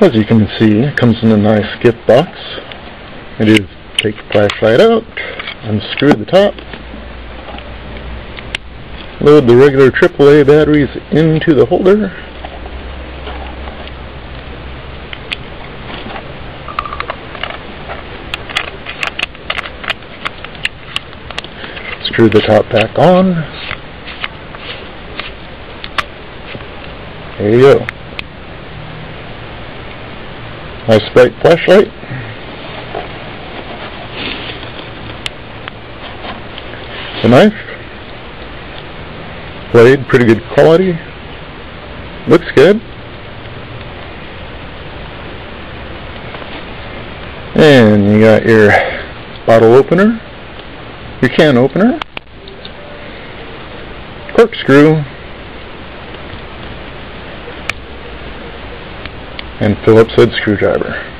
As you can see, it comes in a nice gift box. It is take the flashlight out, unscrew the top, load the regular AAA batteries into the holder, screw the top back on. There you go. Nice bright flashlight. The knife. Blade, pretty good quality. Looks good. And you got your bottle opener, your can opener, corkscrew, and Phillips head screwdriver.